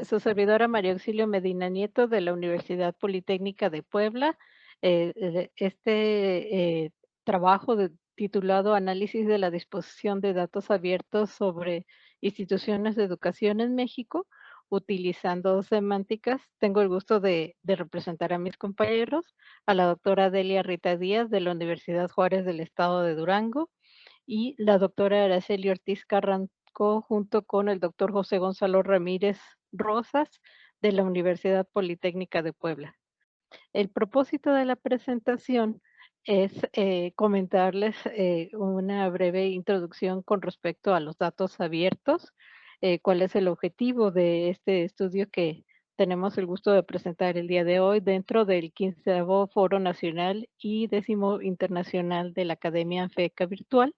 su servidora María Auxilio Medina Nieto de la Universidad Politécnica de Puebla. Trabajo titulado Análisis de la disposición de datos abiertos sobre instituciones de educación en México, utilizando semánticas. Tengo el gusto de representar a mis compañeros, a la doctora Delia Rita Díaz de la Universidad Juárez del Estado de Durango y la doctora Araceli Ortiz Carranco, junto con el doctor José Gonzalo Ramírez Rosas, de la Universidad Politécnica de Puebla. El propósito de la presentación es comentarles una breve introducción con respecto a los datos abiertos, cuál es el objetivo de este estudio que tenemos el gusto de presentar el día de hoy dentro del 15º Foro Nacional y 10º Internacional de la Academia ANFECA Virtual,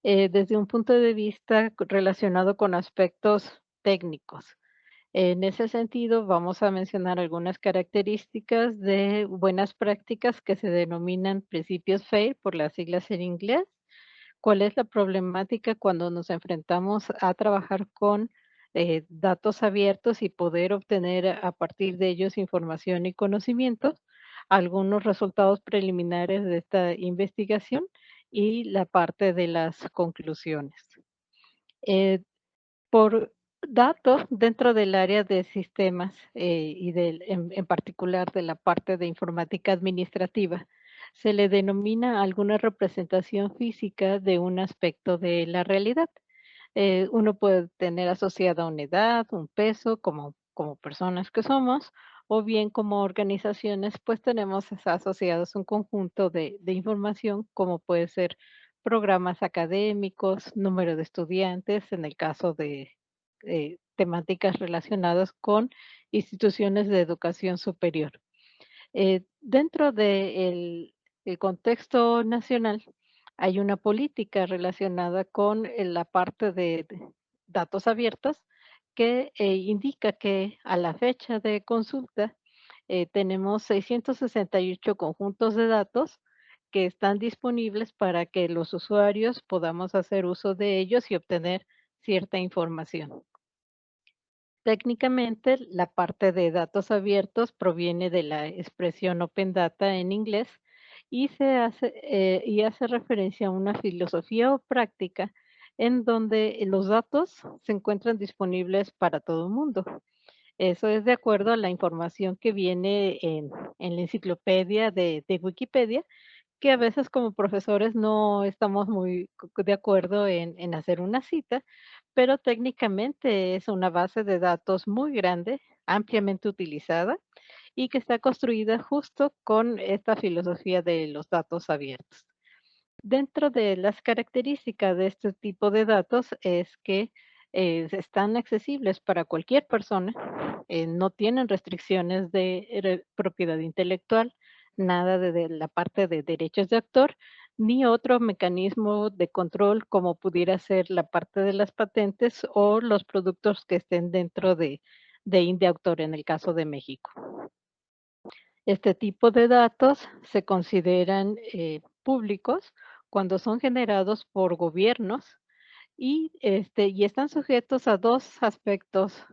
desde un punto de vista relacionado con aspectos técnicos. En ese sentido, vamos a mencionar algunas características de buenas prácticas que se denominan principios FAIR por las siglas en inglés. ¿Cuál es la problemática cuando nos enfrentamos a trabajar con datos abiertos y poder obtener a partir de ellos información y conocimientos? Algunos resultados preliminares de esta investigación y la parte de las conclusiones. Eh, por datos dentro del área de sistemas, y en particular de la parte de informática administrativa, se le denomina alguna representación física de un aspecto de la realidad. Uno puede tener asociada una edad, un peso, como personas que somos, o bien como organizaciones, pues tenemos asociados un conjunto de información, como puede ser programas académicos, número de estudiantes, en el caso de temáticas relacionadas con instituciones de educación superior. Dentro del el contexto nacional, hay una política relacionada con la parte de datos abiertos que indica que a la fecha de consulta tenemos 668 conjuntos de datos que están disponibles para que los usuarios podamos hacer uso de ellos y obtener cierta información. Técnicamente, la parte de datos abiertos proviene de la expresión Open Data en inglés y hace referencia a una filosofía o práctica en donde los datos se encuentran disponibles para todo el mundo. Eso es de acuerdo a la información que viene en la enciclopedia de Wikipedia, que a veces como profesores no estamos muy de acuerdo en hacer una cita, pero técnicamente es una base de datos muy grande, ampliamente utilizada y que está construida justo con esta filosofía de los datos abiertos. Dentro de las características de este tipo de datos es que están accesibles para cualquier persona, no tienen restricciones de propiedad intelectual, nada de la parte de derechos de autor, ni otro mecanismo de control como pudiera ser la parte de las patentes o los productos que estén dentro de INDE Autor en el caso de México. Este tipo de datos se consideran públicos cuando son generados por gobiernos y están sujetos a 2 aspectos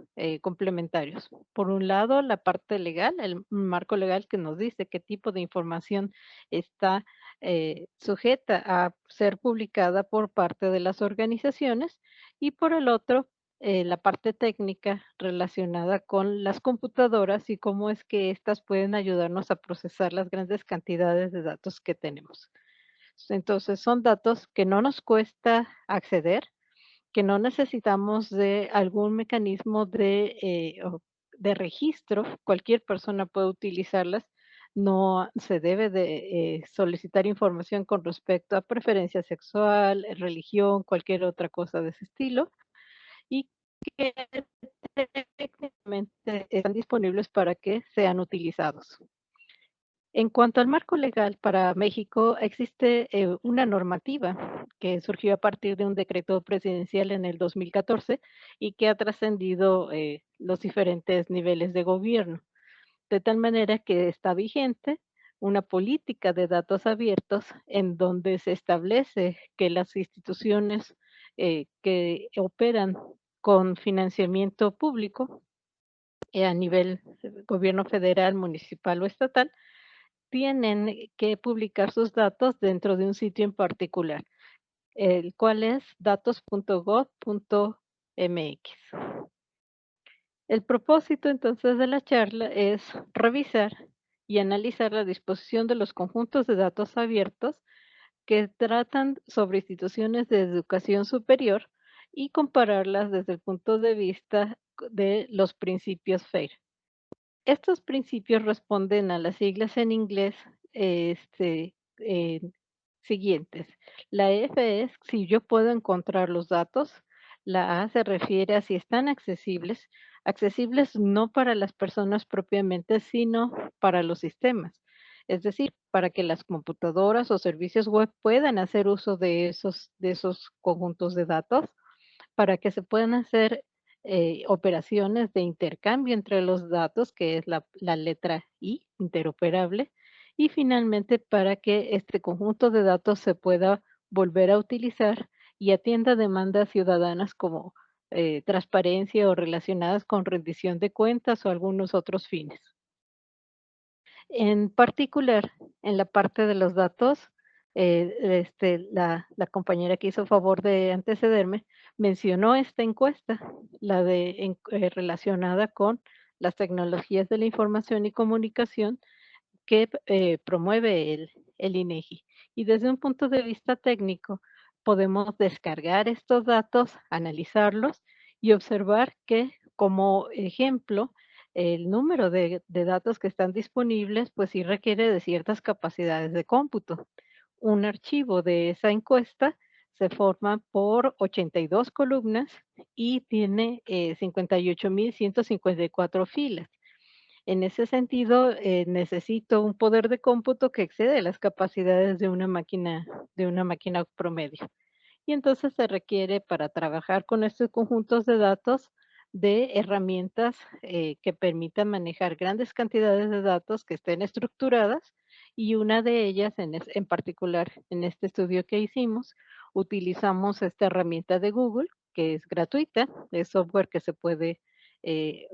complementarios. Por un lado, la parte legal, el marco legal que nos dice qué tipo de información está sujeta a ser publicada por parte de las organizaciones, y por el otro, la parte técnica relacionada con las computadoras y cómo es que éstas pueden ayudarnos a procesar las grandes cantidades de datos que tenemos. Entonces, son datos que no nos cuesta acceder, que no necesitamos de algún mecanismo de registro, cualquier persona puede utilizarlas, no se debe de solicitar información con respecto a preferencia sexual, religión, cualquier otra cosa de ese estilo, y que técnicamente están disponibles para que sean utilizados. En cuanto al marco legal para México, existe una normativa que surgió a partir de un decreto presidencial en el 2014 y que ha trascendido los diferentes niveles de gobierno, de tal manera que está vigente una política de datos abiertos en donde se establece que las instituciones que operan con financiamiento público a nivel gobierno federal, municipal o estatal, tienen que publicar sus datos dentro de un sitio en particular, el cual es datos.gov.mx. El propósito entonces de la charla es revisar y analizar la disposición de los conjuntos de datos abiertos que tratan sobre instituciones de educación superior y compararlas desde el punto de vista de los principios FAIR. Estos principios responden a las siglas en inglés, siguientes. La F es si yo puedo encontrar los datos, la A se refiere a si están accesibles, accesibles no para las personas propiamente, sino para los sistemas. Es decir, para que las computadoras o servicios web puedan hacer uso de esos conjuntos de datos para que se puedan hacer operaciones de intercambio entre los datos, que es la letra I, interoperable, y finalmente para que este conjunto de datos se pueda volver a utilizar y atienda demandas ciudadanas como transparencia o relacionadas con rendición de cuentas o algunos otros fines. En particular, en la parte de los datos, la compañera que hizo favor de antecederme mencionó esta encuesta, relacionada con las tecnologías de la información y comunicación que promueve el INEGI. Y desde un punto de vista técnico, podemos descargar estos datos, analizarlos y observar que, como ejemplo, el número de datos que están disponibles, pues sí requiere de ciertas capacidades de cómputo. Un archivo de esa encuesta se forma por 82 columnas y tiene 58.154 filas. En ese sentido, necesito un poder de cómputo que excede las capacidades de una máquina promedio. Y entonces se requiere para trabajar con estos conjuntos de datos de herramientas que permitan manejar grandes cantidades de datos que estén estructuradas y una de ellas, en particular en este estudio que hicimos, utilizamos esta herramienta de Google, que es gratuita, es software que se puede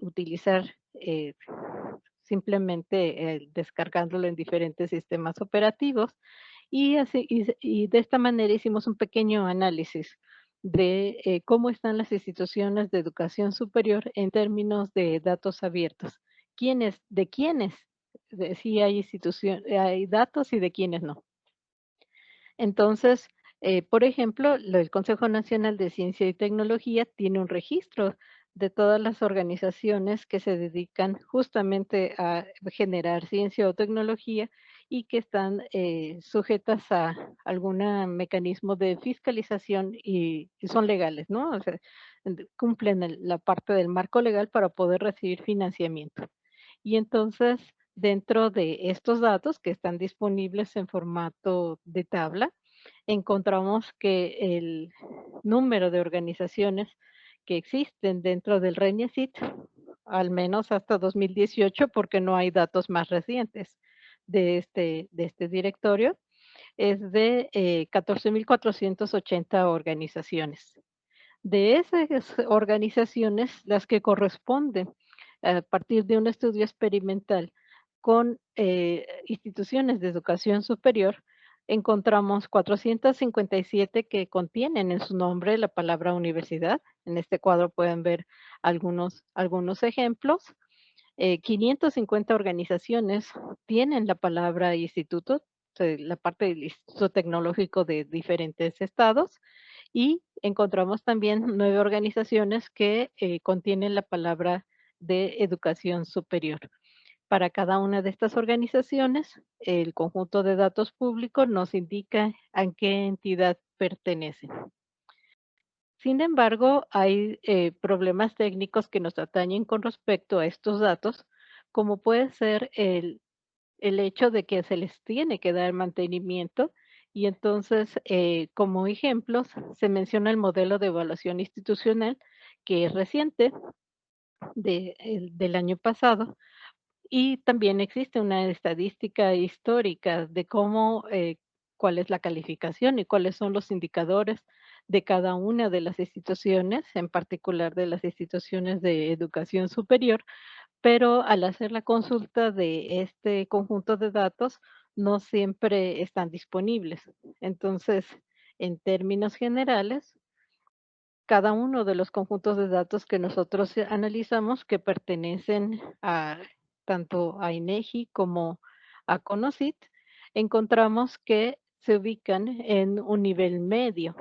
utilizar simplemente descargándolo en diferentes sistemas operativos y de esta manera hicimos un pequeño análisis de cómo están las instituciones de educación superior en términos de datos abiertos. ¿De quiénes? Si hay hay datos y de quiénes no. Entonces, por ejemplo, el Consejo Nacional de Ciencia y Tecnología tiene un registro de todas las organizaciones que se dedican justamente a generar ciencia o tecnología y que están sujetas a algún mecanismo de fiscalización y son legales, ¿no? O sea, cumplen la parte del marco legal para poder recibir financiamiento. Y entonces, dentro de estos datos que están disponibles en formato de tabla, encontramos que el número de organizaciones que existen dentro del RENIECIT, al menos hasta 2018, porque no hay datos más recientes de este directorio, es de 14.480 organizaciones. De esas organizaciones, las que corresponden a partir de un estudio experimental con instituciones de educación superior, encontramos 457 que contienen en su nombre la palabra universidad. En este cuadro pueden ver algunos ejemplos. 550 organizaciones tienen la palabra instituto, la parte del Instituto Tecnológico de diferentes estados, y encontramos también 9 organizaciones que contienen la palabra de educación superior. Para cada una de estas organizaciones, el conjunto de datos públicos nos indica a qué entidad pertenecen. Sin embargo, hay problemas técnicos que nos atañen con respecto a estos datos, como puede ser el hecho de que se les tiene que dar mantenimiento y entonces, como ejemplos, se menciona el modelo de evaluación institucional, que es reciente, del año pasado, y también existe una estadística histórica de cómo, cuál es la calificación y cuáles son los indicadores de cada una de las instituciones, en particular de las instituciones de educación superior, pero al hacer la consulta de este conjunto de datos, no siempre están disponibles. Entonces, en términos generales, cada uno de los conjuntos de datos que nosotros analizamos, que pertenecen a tanto a INEGI como a CONOCYT, encontramos que se ubican en un nivel medio.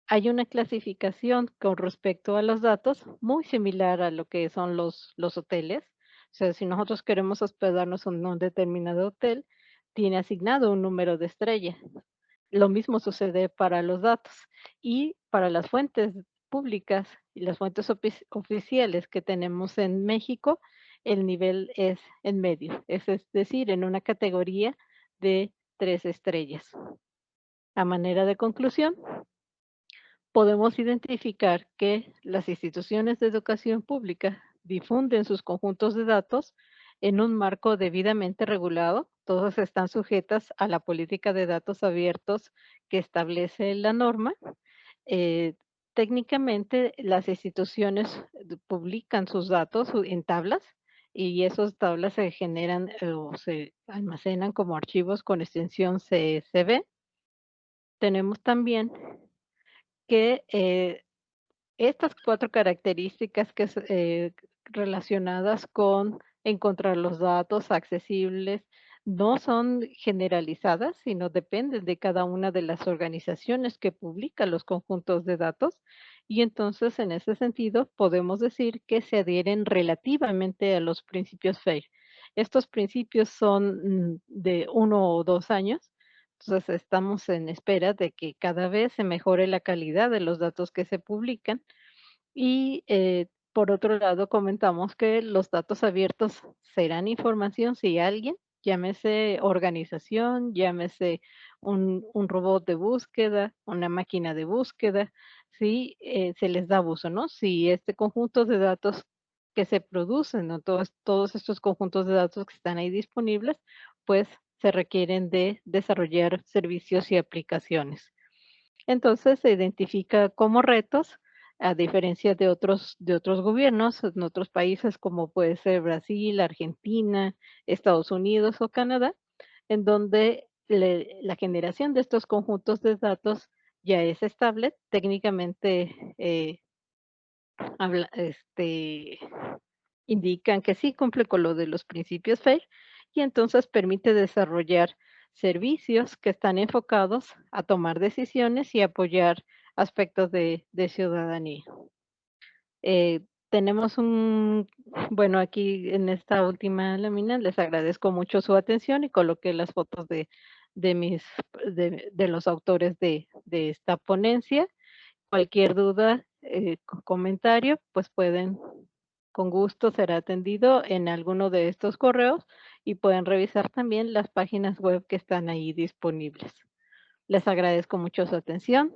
Hay una clasificación con respecto a los datos muy similar a lo que son los hoteles. O sea, si nosotros queremos hospedarnos en un determinado hotel, tiene asignado un número de estrella. Lo mismo sucede para los datos y para las fuentes públicas y las fuentes oficiales que tenemos en México, el nivel es en medio, es decir, en una categoría de 3 estrellas. A manera de conclusión, podemos identificar que las instituciones de educación pública difunden sus conjuntos de datos en un marco debidamente regulado. Todas están sujetas a la política de datos abiertos que establece la norma. Eh, Técnicamente, las instituciones publican sus datos en tablas y esas tablas se generan o se almacenan como archivos con extensión CSV. Tenemos también que estas 4 características relacionadas con encontrar los datos accesibles no son generalizadas, sino dependen de cada una de las organizaciones que publican los conjuntos de datos. Y entonces, en ese sentido, podemos decir que se adhieren relativamente a los principios FAIR. Estos principios son, de 1 o 2 años, entonces estamos en espera de que cada vez se mejore la calidad de los datos que se publican y, por otro lado, comentamos que los datos abiertos serán información si alguien, llámese organización, llámese un robot de búsqueda, una máquina de búsqueda, si, se les da uso, ¿no? Si este conjunto de datos que se producen, ¿no? Todos estos conjuntos de datos que están ahí disponibles, pues, se requieren de desarrollar servicios y aplicaciones. Entonces, se identifica como retos, a diferencia de otros gobiernos en otros países, como puede ser Brasil, Argentina, Estados Unidos o Canadá, en donde la generación de estos conjuntos de datos ya es estable. Técnicamente, indican que sí cumple con lo de los principios FAIR y entonces permite desarrollar servicios que están enfocados a tomar decisiones y apoyar aspectos de ciudadanía. Eh, tenemos bueno, aquí en esta última lámina les agradezco mucho su atención y coloqué las fotos de mis de los autores de esta ponencia. Cualquier duda, comentario, pues pueden, con gusto será atendido en alguno de estos correos y pueden revisar también las páginas web que están ahí disponibles. Les agradezco mucho su atención.